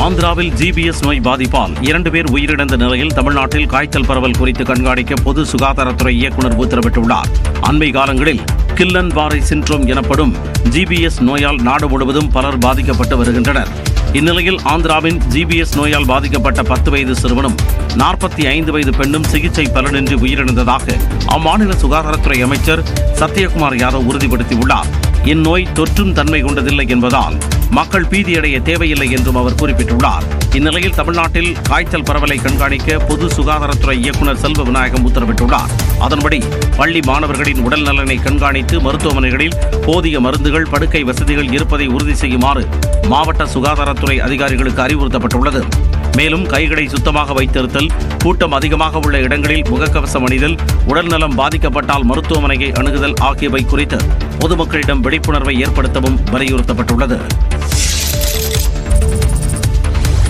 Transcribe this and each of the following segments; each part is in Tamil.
ஆந்திராவில் ஜிபிஎஸ் நோய் பாதிப்பால் 2 பேர் உயிரிழந்த நிலையில் தமிழ்நாட்டில் காய்ச்சல் பரவல் குறித்து கண்காணிக்க பொது சுகாதாரத்துறை இயக்குநர் உத்தரவிட்டுள்ளார். அண்மை காலங்களில் கில்லன் பாரை சிண்ட்ரோம் எனப்படும் ஜிபிஎஸ் நோயால் நாடு முழுவதும் பலர் பாதிக்கப்பட்டு வருகின்றனர். இந்நிலையில் ஆந்திராவின் ஜிபிஎஸ் நோயால் பாதிக்கப்பட்ட 10 வயது சிறுவனும் 45 வயது பெண்ணும் சிகிச்சை பலனின்றி உயிரிழந்ததாக அம்மாநில சுகாதாரத்துறை அமைச்சர் சத்யகுமார் யாதவ் உறுதிப்படுத்தியுள்ளார். இந்நோய் தொற்றும் தன்மை கொண்டதில்லை என்பதால் மக்கள் பீதியடைய தேவையில்லை என்றும் அவர் குறிப்பிட்டுள்ளார். இந்நிலையில் தமிழ்நாட்டில் காய்ச்சல் பரவலை கண்காணிக்க பொது சுகாதாரத்துறை இயக்குநர் செல்வ விநாயகம் உத்தரவிட்டுள்ளார். அதன்படி பள்ளி மாணவர்களின் உடல் நலனை கண்காணித்து மருத்துவமனைகளில் போதிய மருந்துகள், படுக்கை வசதிகள் இருப்பதை உறுதி செய்யுமாறு மாவட்ட சுகாதாரத்துறை அதிகாரிகளுக்கு அறிவுறுத்தப்பட்டுள்ளது. மேலும் கைகளை சுத்தமாக வைத்திருத்தல், கூட்டம் அதிகமாக உள்ள இடங்களில் முகக்கவசம் அணிதல், உடல்நலம் பாதிக்கப்பட்டால் மருத்துவமனையை அணுகுதல் ஆகியவை குறித்து பொதுமக்களிடம் விழிப்புணர்வை ஏற்படுத்தவும் வலியுறுத்தப்பட்டுள்ளது.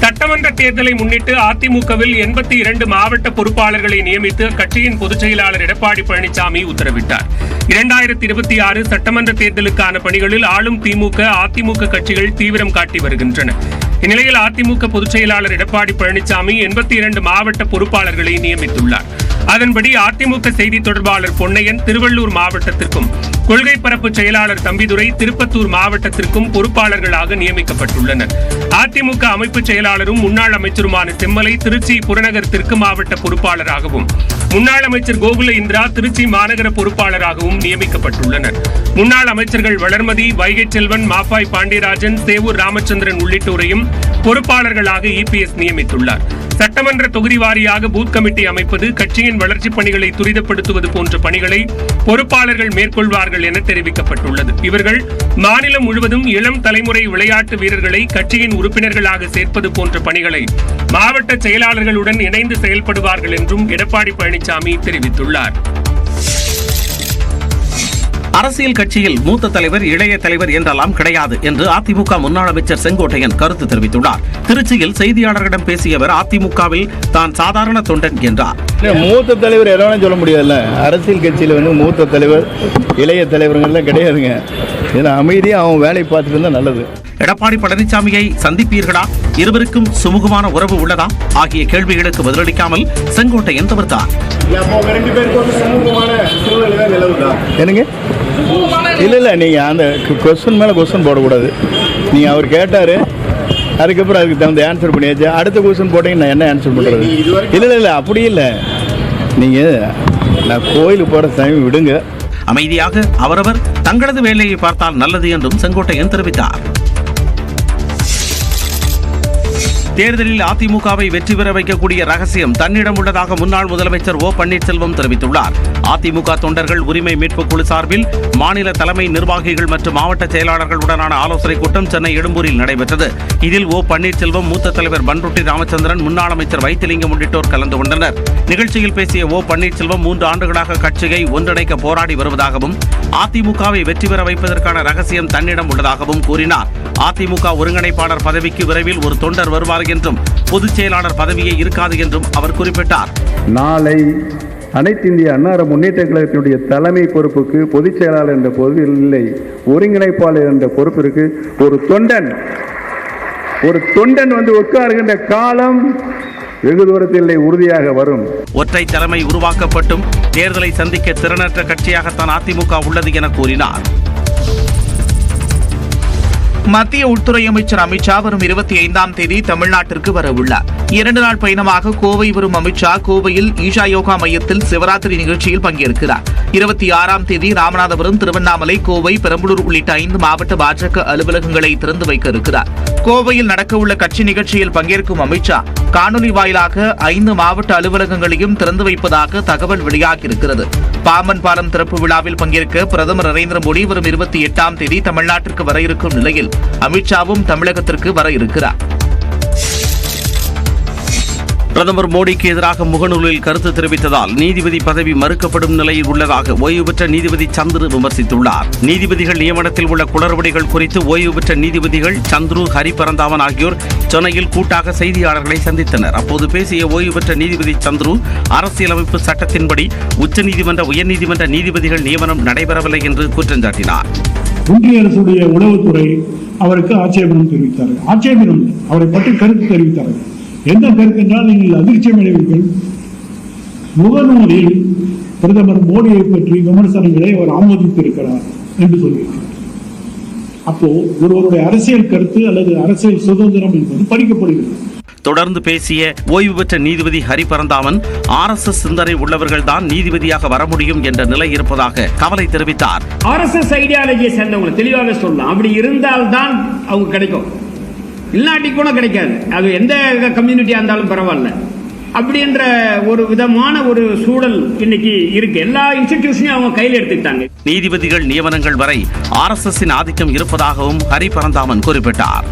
சட்டமன்ற தேர்தலை முன்னிட்டு அதிமுகவில் 82 மாவட்ட பொறுப்பாளர்களை நியமித்து கட்சியின் பொதுச் செயலாளர் எடப்பாடி பழனிசாமி உத்தரவிட்டார். 2026 சட்டமன்ற தேர்தலுக்கான பணிகளில் ஆளும் திமுக, அதிமுக கட்சிகள் தீவிரம் காட்டி வருகின்றன. இந்நிலையில் அதிமுக பொதுச் செயலாளர் எடப்பாடி பழனிசாமி 82 மாவட்ட பொறுப்பாளர்களை நியமித்துள்ளார். அதன்படி அதிமுக செய்தி தொடர்பாளர் பொன்னையன் திருவள்ளூர் மாவட்டத்திற்கும், கொள்கை பரப்பு செயலாளர் தம்பிதுரை திருப்பத்தூர் மாவட்டத்திற்கும் பொறுப்பாளர்களாக நியமிக்கப்பட்டுள்ளனர். அதிமுக அமைப்பு செயலாளரும் முன்னாள் அமைச்சருமான செம்மலை திருச்சி புறநகர் தெற்கு மாவட்ட பொறுப்பாளராகவும், முன்னாள் அமைச்சர் கோகுல இந்திரா திருச்சி மாநகர பொறுப்பாளராகவும் நியமிக்கப்பட்டுள்ளனர். முன்னாள் அமைச்சர்கள் வளர்மதி, வைகை செல்வன், மாப்பாய் பாண்டியராஜன், சேவூர் ராமச்சந்திரன் உள்ளிட்டோரையும் பொறுப்பாளர்களாக இபிஎஸ் நியமித்துள்ளார். சட்டமன்ற தொகுதி வாரியாக பூத் கமிட்டி அமைப்பது, கட்சியின் வளர்ச்சிப் பணிகளை துரிதப்படுத்துவது போன்ற பணிகளை பொறுப்பாளர்கள் மேற்கொள்வார்கள் என தெரிவிக்கப்பட்டுள்ளது. இவர்கள் மாநிலம் முழுவதும் இளம் தலைமுறை விளையாட்டு வீரர்களை கட்சியின் உறுப்பினர்களாக சேர்ப்பது போன்ற பணிகளை மாவட்ட செயலாளர்களுடன் இணைந்து செயல்படுவார்கள் என்றும் எடப்பாடி பழனிசாமி தெரிவித்துள்ளார். அரசியல் கட்சியில் மூத்த தலைவர், இளைய தலைவர் என்றெல்லாம் கிடையாது என்று அதிமுக முன்னாள் அமைச்சர் செங்கோட்டையன் கருத்து தெரிவித்துள்ளார். திருச்சியில் செய்தியாளர்களிடம் பேசிய அவர் அதிமுகவில் தான் சாதாரண தொண்டன் என்றார். மூத்த தலைவர் எதாவது சொல்ல முடியாதுல்ல. அரசியல் கட்சியில் மூத்த தலைவர், இளைய தலைவர்கள்லாம் கிடையாதுங்க. ஏன்னா அமைதியாக அவன் வேலை பார்த்துட்டு இருந்தால் நல்லது. எடப்பாடி பழனிசாமியை சந்திப்பீர்களா, இருவருக்கும் சுமூகமான உறவு உள்ளதா ஆகிய கேள்விகளுக்கு பதிலளிக்காமல் செங்கோட்டையன் தவிர்த்தார். என்னங்க? இல்லை நீங்கள் அந்த கொஸ்டின் மேலே கொஸ்டின் போடக்கூடாது. நீங்கள் அவர் கேட்டார், அதுக்கப்புறம் அதுக்கு தகுந்த ஆன்சர் பண்ணியாச்சு. அடுத்த கொஸ்டின் போட்டீங்க நான் என்ன ஆன்சர் பண்ணுறது? இல்லை அப்படி இல்லை. நீங்கள் நான் கோயிலுக்கு போகிற டைம் விடுங்க. அமைதியாக அவரவர் தங்களது வேலையை பார்த்தால் நல்லது என்றும் செங்கோட்டையன் தெரிவித்தார். தேர்தலில் அதிமுகவை வெற்றி பெற வைக்கக்கூடிய ரகசியம் தன்னிடம் உள்ளதாக முன்னாள் முதலமைச்சர் ஓ பன்னீர்செல்வம் தெரிவித்துள்ளார். அதிமுக தொண்டர்கள் உரிமை மீட்பு குழு சார்பில் மாநில தலைமை நிர்வாகிகள் மற்றும் மாவட்ட செயலாளர்களுடனான ஆலோசனைக் கூட்டம் சென்னை எழும்பூரில் நடைபெற்றது. இதில் ஓ பன்னீர்செல்வம், மூத்த தலைவர் பன்ருட்டி ராமச்சந்திரன், முன்னாள் அமைச்சர் வைத்திலிங்கம் உள்ளிட்டோர் கலந்து கொண்டனர். நிகழ்ச்சியில் பேசிய ஓ பன்னீர்செல்வம் 3 ஆண்டுகளாக கட்சியை ஒன்றிணைக்க போராடி வருவதாகவும், அதிமுகவை வெற்றி பெற வைப்பதற்கான ரகசியம் தன்னிடம் உள்ளதாகவும் கூறினார். அதிமுக ஒருங்கிணைப்பாளர் பதவிக்கு விரைவில் ஒரு தொண்டர் வருவார் என்றும், பொதுச் செயலாளர் பதவியே இருக்காது என்றும் அவர் குறிப்பிட்டார். நாளை அனைத்து இந்திய அண்ணா முன்னேற்ற கழகத்தினுடைய தலைமை பொறுப்புக்கு பொதுச் செயலாளர் என்ற பொறுப்பு இல்லை, ஒருங்கிணைப்பாளர் என்ற பொறுப்பிற்கு ஒரு தொண்டன் வந்து உட்காருகின்ற காலம் வெகு தூரத்தில் உறுதியாக வரும். ஒற்றை தலைமை உருவாக்கப்பட்டும் தேர்தலை சந்திக்க திறனற்ற கட்சியாகத்தான் அதிமுக உள்ளது என கூறினார். மத்திய உள்துறை அமைச்சர் அமித்ஷா வரும் 25ஆம் தேதி தமிழ்நாட்டிற்கு வர உள்ளார். 2 நாள் பயணமாக கோவை வரும் அமித்ஷா கோவையில் ஈஷா யோகா மையத்தில் சிவராத்திரி நிகழ்ச்சியில் பங்கேற்கிறார். 26ஆம் தேதி ராமநாதபுரம், திருவண்ணாமலை, கோவை, பெரம்பலூர் உள்ளிட்ட 5 மாவட்ட பாஜக அலுவலகங்களை திறந்து வைக்க இருக்கிறார். கோவையில் நடக்கவுள்ள கட்சி நிகழ்ச்சியில் பங்கேற்கும் அமித்ஷா காணொலி வாயிலாக 5 மாவட்ட அலுவலகங்களையும் திறந்து வைப்பதாக தகவல் வெளியாகியிருக்கிறது. பாம்பன் பாலம் திறப்பு விழாவில் பங்கேற்க பிரதமர் நரேந்திர மோடி வரும் 28ஆம் தேதி தமிழ்நாட்டிற்கு வர இருக்கும் நிலையில் அமித்ஷாவும் தமிழகத்திற்கு வர இருக்கிறார். பிரதமர் மோடிக்கு எதிராக முகநூலில் கருத்து தெரிவித்ததால் நீதிபதி பதவி மறுக்கப்படும் நிலையில் உள்ளதாக ஓய்வு பெற்ற நீதிபதி சந்துரு விமர்சித்துள்ளார். நீதிபதிகள் நியமனத்தில் உள்ள குளறுபடிகள் குறித்து ஓய்வு பெற்ற நீதிபதிகள் சந்துரு, ஹரிபரந்தாமன் ஆகியோர் சென்னையில் கூட்டாக செய்தியாளர்களை சந்தித்தனர். அப்போது பேசிய ஓய்வு பெற்ற நீதிபதி சந்துரு, அரசியலமைப்பு சட்டத்தின்படி உச்சநீதிமன்ற, உயர்நீதிமன்ற நீதிபதிகள் நியமனம் நடைபெறவில்லை என்று குற்றம் சாட்டினார். ஒன்றிய அரசுடைய உளவுத்துறை அவருக்கு ஆட்சேபனம் தெரிவித்தார்கள். ஆட்சேபனம் அவரை பற்றி கருத்து தெரிவித்தார்கள். என்ன கருத்து என்றால், நீங்கள் அதிர்ச்சி அடைவீர்கள், முகநூலில் பிரதமர் மோடியை பற்றி விமர்சனங்களை அவர் ஆமோதித்திருக்கிறார் என்று சொல்லியிருக்கிறார். அப்போ ஒருவருடைய அரசியல் கருத்து அல்லது அரசியல் சுதந்திரம் என்பது பறிக்கப்படுகிறது. தொடர்ந்து பேசிய ஓய்வு பெற்ற நீதிபதி ஹரிபரந்தாமன், RSS சிந்தனை உள்ளவர்கள் தான் நீதிபதியாக வர முடியும் என்ற நிலை இருப்பதாக கவலை தெரிவித்தார். RSS ஐடியாலஜியை சேர்ந்தவங்களை தெளிவாக சொல்லலாம். அப்படி இருந்தால்தான் அவங்க கிடைக்கும், இல்லாட்டி கூட கிடைக்காது. அது எந்த கம்யூனிட்டியா இருந்தாலும் பரவாயில்ல. அப்படின்ற ஒரு விதமான ஒரு சூழல் இன்னைக்கு இருக்கு. எல்லா இன்ஸ்டிடியூஷனையும் அவங்க கையில் எடுத்துக்கிட்டாங்க. நீதிபதிகள் நியமனங்கள் வரை RSS ஆதிக்கம் இருப்பதாகவும் ஹரிபரந்தாமன் குறிப்பிட்டார்.